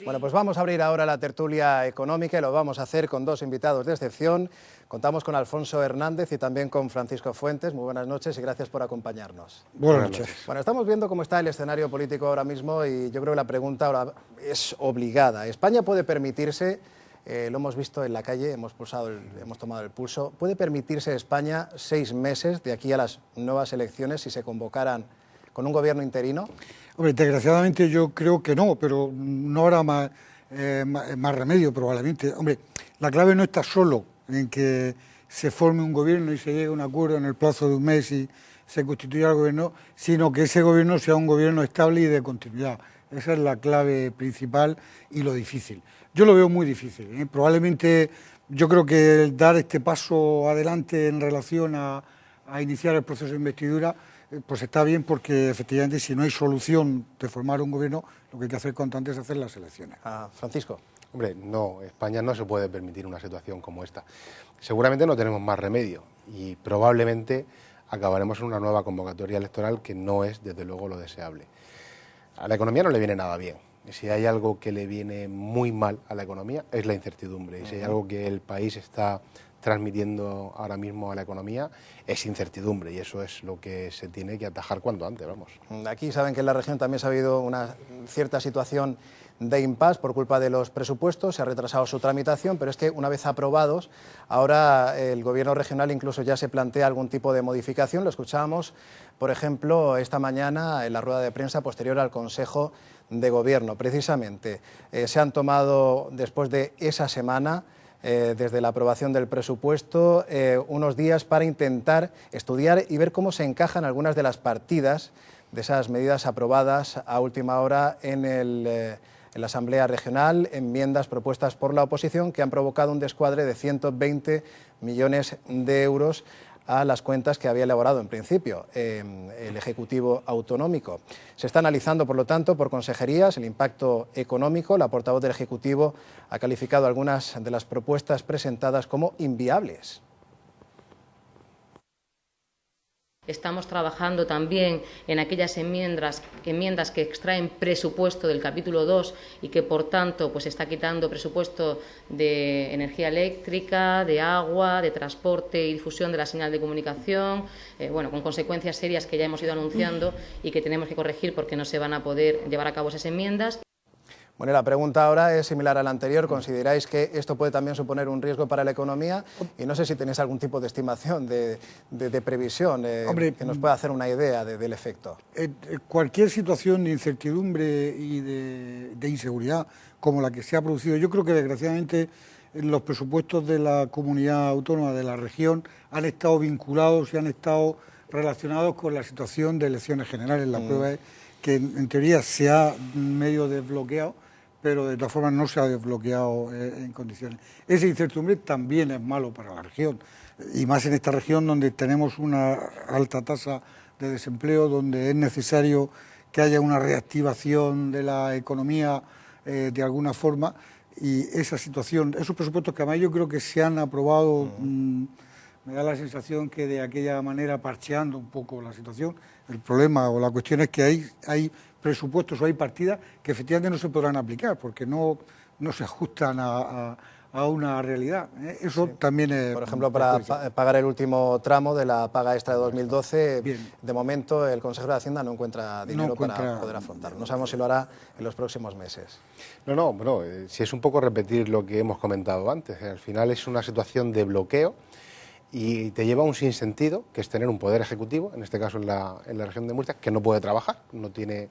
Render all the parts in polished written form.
Bueno, pues vamos a abrir ahora la tertulia económica y lo vamos a hacer con dos invitados de excepción. Contamos con Alfonso Hernández y también con Francisco Fuentes. Muy buenas noches y gracias por acompañarnos. Buenas noches. Bueno, estamos viendo cómo está el escenario político ahora mismo y yo creo que la pregunta ahora es obligada. ¿España puede permitirse, lo hemos visto en la calle, hemos tomado el pulso, puede permitirse España 6 meses de aquí a las nuevas elecciones si se convocaran con un gobierno interino? Hombre, desgraciadamente yo creo que no, pero no habrá más remedio probablemente. Hombre, la clave no está solo en que se forme un gobierno y se llegue a un acuerdo en el plazo de un mes y se constituya el gobierno, sino que ese gobierno sea un gobierno estable y de continuidad. Esa es la clave principal y lo difícil. Yo lo veo muy difícil, ¿eh? Probablemente yo creo que el dar este paso adelante en relación a iniciar el proceso de investidura pues está bien, porque efectivamente si no hay solución de formar un gobierno, lo que hay que hacer cuanto antes es hacer las elecciones. Francisco. Hombre, no, España no se puede permitir una situación como esta. Seguramente no tenemos más remedio y probablemente acabaremos en una nueva convocatoria electoral que no es, desde luego, lo deseable. A la economía no le viene nada bien. Y si hay algo que le viene muy mal a la economía es la incertidumbre. Y si hay algo que el país está transmitiendo ahora mismo a la economía es incertidumbre, y eso es lo que se tiene que atajar cuanto antes, vamos. Aquí saben que en la región también se ha habido una cierta situación de impasse por culpa de los presupuestos, se ha retrasado su tramitación, pero es que una vez aprobados, ahora el gobierno regional incluso ya se plantea algún tipo de modificación. Lo escuchábamos, por ejemplo, esta mañana en la rueda de prensa posterior al Consejo de Gobierno. Precisamente se han tomado, después de esa semana, desde la aprobación del presupuesto, unos días para intentar estudiar y ver cómo se encajan algunas de las partidas de esas medidas aprobadas a última hora en la Asamblea Regional, enmiendas propuestas por la oposición que han provocado un descuadre de 120 millones de euros a las cuentas que había elaborado en principio el Ejecutivo Autonómico. Se está analizando, por lo tanto, por consejerías el impacto económico. La portavoz del Ejecutivo ha calificado algunas de las propuestas presentadas como inviables. Estamos trabajando también en aquellas enmiendas que extraen presupuesto del capítulo 2 y que, por tanto, pues está quitando presupuesto de energía eléctrica, de agua, de transporte y difusión de la señal de comunicación, bueno, con consecuencias serias que ya hemos ido anunciando y que tenemos que corregir porque no se van a poder llevar a cabo esas enmiendas. Bueno, la pregunta ahora es similar a la anterior. ¿Consideráis que esto puede también suponer un riesgo para la economía? Y no sé si tenéis algún tipo de estimación, de previsión, que nos pueda hacer una idea del efecto. Cualquier situación de incertidumbre y de inseguridad como la que se ha producido, yo creo que desgraciadamente los presupuestos de la comunidad autónoma de la región han estado vinculados y han estado relacionados con la situación de elecciones generales. La prueba es que en teoría se ha medio desbloqueado, pero de todas formas no se ha desbloqueado en condiciones. Esa incertidumbre también es malo para la región, y más en esta región donde tenemos una alta tasa de desempleo, donde es necesario que haya una reactivación de la economía de alguna forma, y esa situación, esos presupuestos que además yo creo que se han aprobado, me da la sensación que de aquella manera parcheando un poco la situación. El problema o la cuestión es que hay presupuestos o hay partidas que efectivamente no se podrán aplicar porque no se ajustan a una realidad. Eso también es... Por ejemplo, para pagar el último tramo de la paga extra de 2012, de momento el consejero de Hacienda no encuentra dinero para poder afrontarlo. No sabemos si lo hará en los próximos meses. No, si es un poco repetir lo que hemos comentado antes. Al final es una situación de bloqueo y te lleva a un sinsentido, que es tener un poder ejecutivo, en este caso en la región de Murcia, que no puede trabajar, no tiene,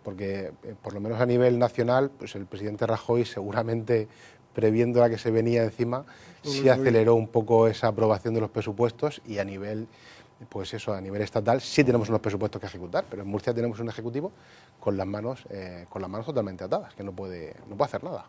porque por lo menos a nivel nacional, pues el presidente Rajoy seguramente, previendo la que se venía encima, sí aceleró un poco esa aprobación de los presupuestos, y a nivel, pues eso, a nivel estatal sí tenemos unos presupuestos que ejecutar, pero en Murcia tenemos un ejecutivo con las manos totalmente atadas, que no puede hacer nada.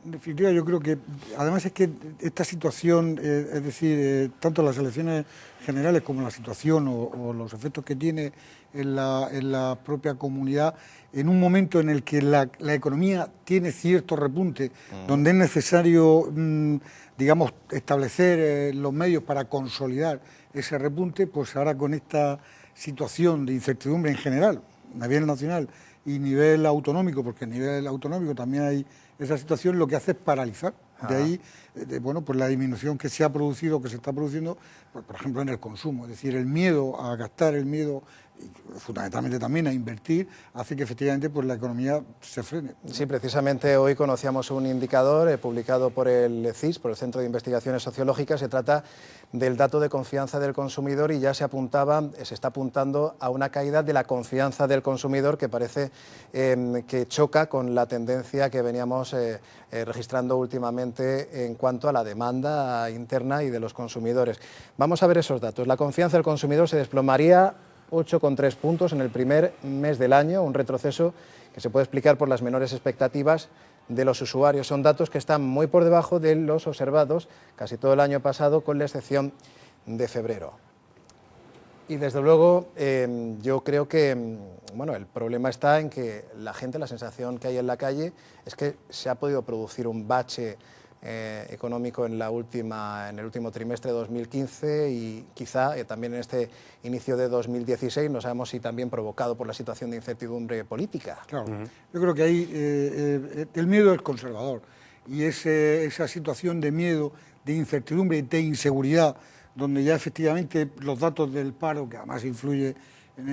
En definitiva, yo creo que, además es que esta situación, es decir, tanto las elecciones generales como la situación o los efectos que tiene en la propia comunidad, en un momento en el que la economía tiene cierto repunte, donde es necesario, digamos, establecer los medios para consolidar ese repunte, pues ahora con esta situación de incertidumbre en general, a nivel nacional y nivel autonómico, porque a nivel autonómico también hay esa situación, lo que hace es paralizar. De ahí, bueno, pues la disminución que se ha producido, que se está produciendo, pues, por ejemplo, en el consumo. Es decir, el miedo a gastar, el miedo, y fundamentalmente también a invertir, hace que efectivamente pues la economía se frene. Sí, precisamente hoy conocíamos un indicador publicado por el CIS, por el Centro de Investigaciones Sociológicas. Se trata del dato de confianza del consumidor y ya se está apuntando a una caída de la confianza del consumidor que parece que choca con la tendencia que veníamos registrando últimamente en cuanto a la demanda interna y de los consumidores. Vamos a ver esos datos. La confianza del consumidor se desplomaría 8,3 puntos en el primer mes del año, un retroceso que se puede explicar por las menores expectativas de los usuarios. Son datos que están muy por debajo de los observados casi todo el año pasado, con la excepción de febrero. Y desde luego yo creo que bueno, el problema está en que la sensación que hay en la calle es que se ha podido producir un bache económico en el último trimestre de 2015 y quizá también en este inicio de 2016, no sabemos si también provocado por la situación de incertidumbre política. Claro, yo creo que ahí el miedo es conservador y esa situación de miedo, de incertidumbre, de inseguridad, donde ya efectivamente los datos del paro, que además influye en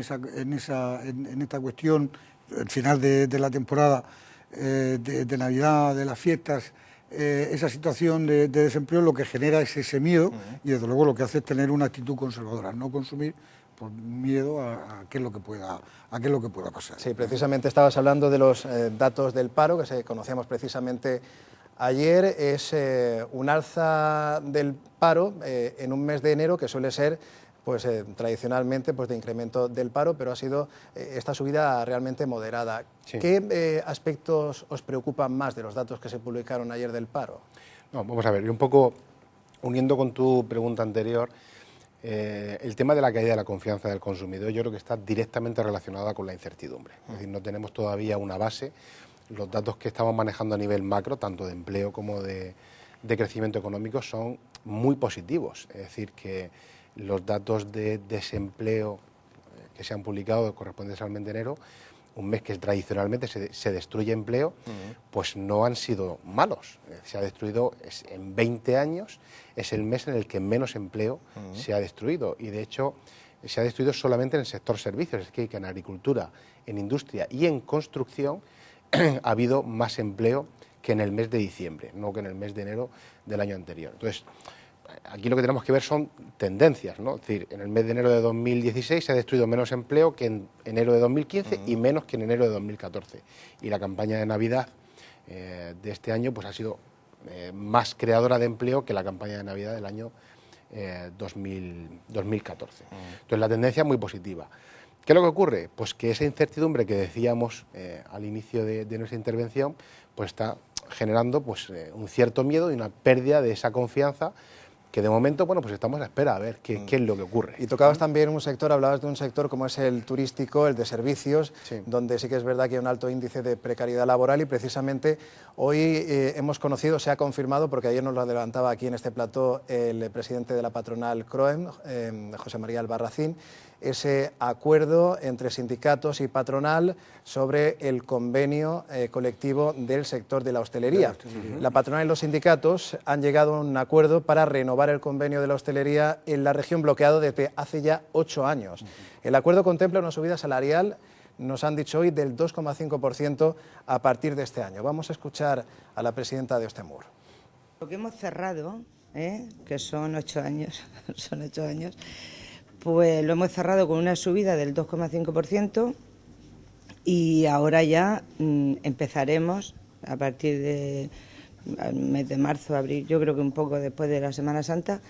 esta cuestión, el final de la temporada de Navidad, de las fiestas, esa situación de desempleo lo que genera es ese miedo y desde luego lo que hace es tener una actitud conservadora, no consumir por miedo a qué es lo que pueda pasar. Sí, precisamente estabas hablando de los datos del paro que conocíamos precisamente ayer. Es un alza del paro en un mes de enero que suele ser pues tradicionalmente pues de incremento del paro, pero ha sido esta subida realmente moderada. Sí. ¿Qué aspectos os preocupan más de los datos que se publicaron ayer del paro? No, vamos a ver, y un poco uniendo con tu pregunta anterior, el tema de la caída de la confianza del consumidor yo creo que está directamente relacionada con la incertidumbre. Es decir, no tenemos todavía una base. Los datos que estamos manejando a nivel macro, tanto de empleo como de crecimiento económico, son muy positivos. Es decir, que los datos de desempleo que se han publicado correspondientes al mes de enero, un mes que tradicionalmente se destruye empleo, pues no han sido malos. Se ha destruido, en 20 años, es el mes en el que menos empleo se ha destruido. Y de hecho, se ha destruido solamente en el sector servicios. Es que en agricultura, en industria y en construcción ha habido más empleo que en el mes de diciembre, no que en el mes de enero del año anterior. Entonces, aquí lo que tenemos que ver son tendencias, ¿no? Es decir, en el mes de enero de 2016 se ha destruido menos empleo que en enero de 2015 y menos que en enero de 2014. Y la campaña de Navidad de este año pues ha sido más creadora de empleo que la campaña de Navidad del año 2014. Entonces la tendencia es muy positiva. ¿Qué es lo que ocurre? Pues que esa incertidumbre que decíamos al inicio de nuestra intervención pues está generando pues, un cierto miedo y una pérdida de esa confianza que de momento, bueno, pues estamos a la espera a ver qué es lo que ocurre. Y tocabas también un sector, hablabas de un sector como es el turístico, el de servicios, sí, donde sí que es verdad que hay un alto índice de precariedad laboral y precisamente hoy hemos conocido, se ha confirmado, porque ayer nos lo adelantaba aquí en este plató el presidente de la patronal CROEM, José María Albarracín, ese acuerdo entre sindicatos y patronal sobre el convenio colectivo del sector de la hostelería. La patronal y los sindicatos han llegado a un acuerdo para renovar el convenio de la hostelería en la región bloqueado desde hace ya 8 años. El acuerdo contempla una subida salarial, nos han dicho hoy, del 2,5% a partir de este año. Vamos a escuchar a la presidenta de Ostemur. Lo que hemos cerrado, que son 8 años, pues lo hemos cerrado con una subida del 2,5% y ahora ya empezaremos a partir del mes de marzo, abril, yo creo que un poco después de la Semana Santa,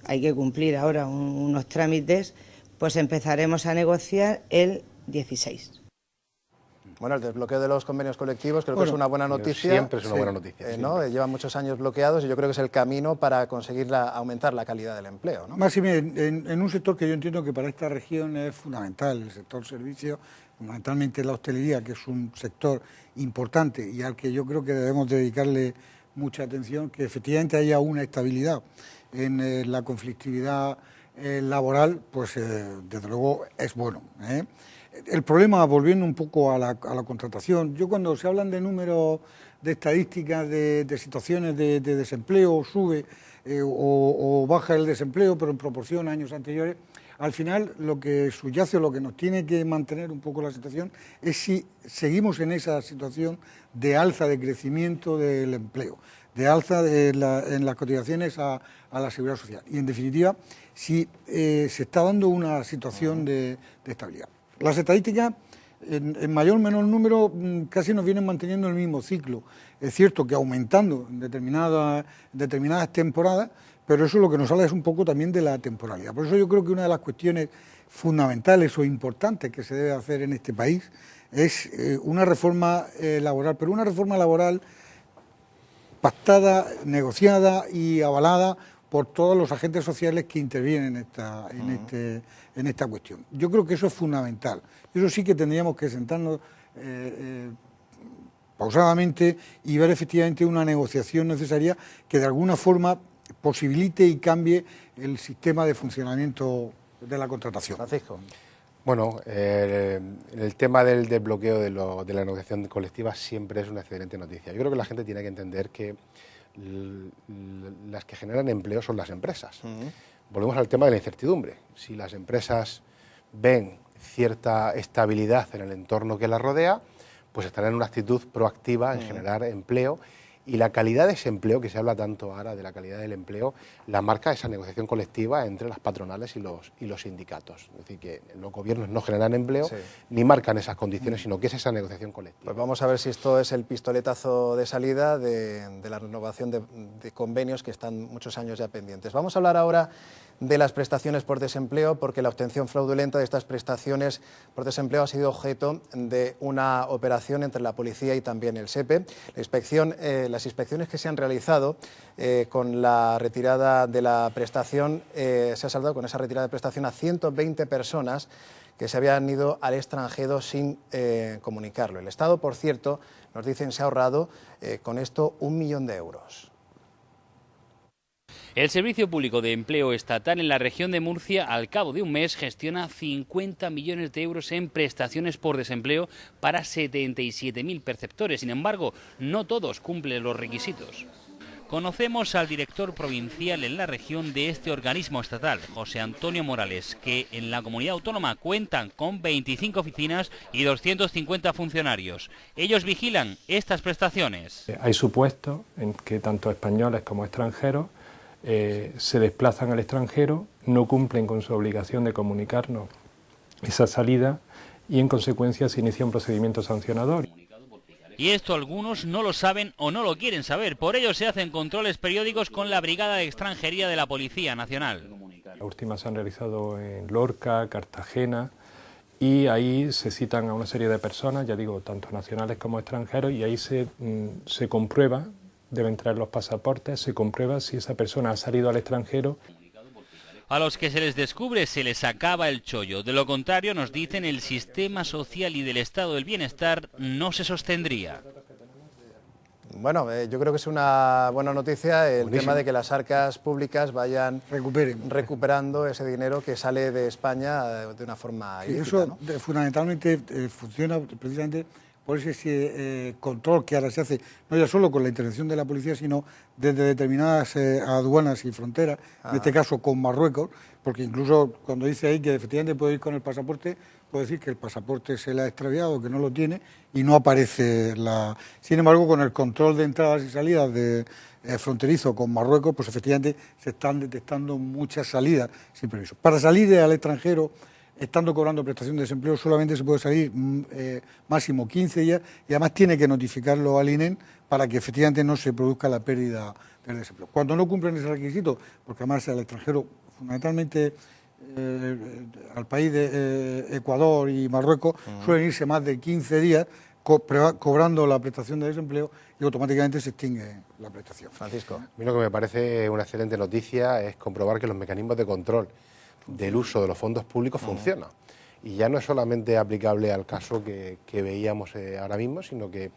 hay que cumplir ahora unos trámites, pues empezaremos a negociar el 16. Bueno, el desbloqueo de los convenios colectivos creo que es una buena noticia. Siempre es una buena noticia. ¿No? Llevan muchos años bloqueados y yo creo que es el camino para conseguir aumentar la calidad del empleo, ¿no? Máxime, en un sector que yo entiendo que para esta región es fundamental, el sector servicio, fundamentalmente la hostelería, que es un sector importante y al que yo creo que debemos dedicarle mucha atención, que efectivamente haya una estabilidad en la conflictividad laboral, pues desde luego es bueno. El problema, volviendo un poco a la contratación, yo cuando se hablan de números, de estadísticas, de situaciones de desempleo, sube o baja el desempleo, pero en proporción a años anteriores, al final lo que subyace o lo que nos tiene que mantener un poco la situación es si seguimos en esa situación de alza de crecimiento del empleo, de alza en las cotizaciones a la seguridad social y en definitiva si se está dando una situación de estabilidad. Las estadísticas en mayor o menor número casi nos vienen manteniendo el mismo ciclo. Es cierto que aumentando en determinadas temporadas, pero eso lo que nos habla es un poco también de la temporalidad. Por eso yo creo que una de las cuestiones fundamentales o importantes que se debe hacer en este país es una reforma laboral, pero una reforma laboral pactada, negociada y avalada por todos los agentes sociales que intervienen en esta cuestión. Yo creo que eso es fundamental. Eso sí que tendríamos que sentarnos pausadamente y ver efectivamente una negociación necesaria que de alguna forma posibilite y cambie el sistema de funcionamiento de la contratación. Francisco. Bueno, el tema del desbloqueo de la negociación colectiva siempre es una excelente noticia. Yo creo que la gente tiene que entender que las que generan empleo son las empresas. Volvemos al tema de la incertidumbre. Si las empresas ven cierta estabilidad en el entorno que las rodea, pues estarán en una actitud proactiva en generar empleo. Y la calidad de ese empleo, que se habla tanto ahora de la calidad del empleo, la marca esa negociación colectiva entre las patronales y los sindicatos. Es decir, que los gobiernos no generan empleo ni marcan esas condiciones, sino que es esa negociación colectiva. Pues vamos a ver si esto es el pistoletazo de salida de la renovación de convenios que están muchos años ya pendientes. Vamos a hablar ahora de las prestaciones por desempleo, porque la obtención fraudulenta de estas prestaciones por desempleo ha sido objeto de una operación entre la policía y también el SEPE. Las inspecciones que se han realizado con la retirada de la prestación, se ha saldado con esa retirada de prestación a 120 personas que se habían ido al extranjero sin comunicarlo. El Estado, por cierto, nos dicen, se ha ahorrado con esto 1 millón de euros. El Servicio Público de Empleo Estatal en la región de Murcia, al cabo de un mes, gestiona 50 millones de euros en prestaciones por desempleo para 77.000 perceptores. Sin embargo, no todos cumplen los requisitos. Conocemos al director provincial en la región de este organismo estatal, José Antonio Morales, que en la comunidad autónoma cuentan con 25 oficinas y 250 funcionarios. Ellos vigilan estas prestaciones. Hay supuestos en que tanto españoles como extranjeros se desplazan al extranjero, no cumplen con su obligación de comunicarnos esa salida y en consecuencia se inicia un procedimiento sancionador. Y esto algunos no lo saben o no lo quieren saber, por ello se hacen controles periódicos con la Brigada de Extranjería de la Policía Nacional. Las últimas se han realizado en Lorca, Cartagena, y ahí se citan a una serie de personas, ya digo, tanto nacionales como extranjeros, y ahí se comprueba, deben traer los pasaportes, se comprueba si esa persona ha salido al extranjero. A los que se les descubre se les acaba el chollo, de lo contrario, nos dicen, el sistema social y del estado del bienestar no se sostendría. Bueno, yo creo que es una buena noticia el Buenísimo. tema de que las arcas públicas vayan recuperando ese dinero que sale de España de una forma ilícita, eso ¿no? fundamentalmente funciona precisamente por ese control que ahora se hace, no ya solo con la intervención de la policía, sino desde determinadas aduanas y fronteras, en este caso con Marruecos, porque incluso cuando dice ahí que efectivamente puede ir con el pasaporte, puede decir que el pasaporte se le ha extraviado, que no lo tiene y no aparece la... Sin embargo, con el control de entradas y salidas de fronterizo con Marruecos, pues efectivamente se están detectando muchas salidas sin permiso. Para salir al extranjero, estando cobrando prestación de desempleo, solamente se puede salir máximo 15 días y además tiene que notificarlo al INEM para que efectivamente no se produzca la pérdida del desempleo. Cuando no cumplen ese requisito, porque además al extranjero, fundamentalmente al país de Ecuador y Marruecos, suelen irse más de 15 días cobrando la prestación de desempleo y automáticamente se extingue la prestación. Francisco. A mí lo que me parece una excelente noticia es comprobar que los mecanismos de control del uso de los fondos públicos funciona. Y ya no es solamente aplicable al caso que veíamos ahora mismo, sino que,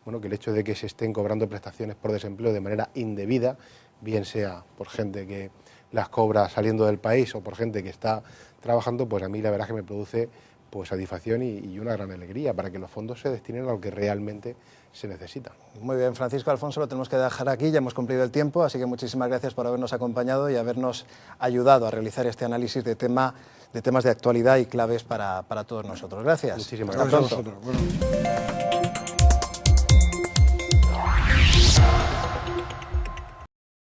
bueno, que el hecho de que se estén cobrando prestaciones por desempleo de manera indebida, bien sea por gente que las cobra saliendo del país o por gente que está trabajando, pues a mí la verdad es que me produce pues satisfacción y una gran alegría para que los fondos se destinen a lo que realmente se necesita. Muy bien, Francisco Alfonso, lo tenemos que dejar aquí, ya hemos cumplido el tiempo, así que muchísimas gracias por habernos acompañado y habernos ayudado a realizar este análisis de temas de actualidad y claves para todos nosotros. Gracias. Muchísimas Hasta gracias. pronto.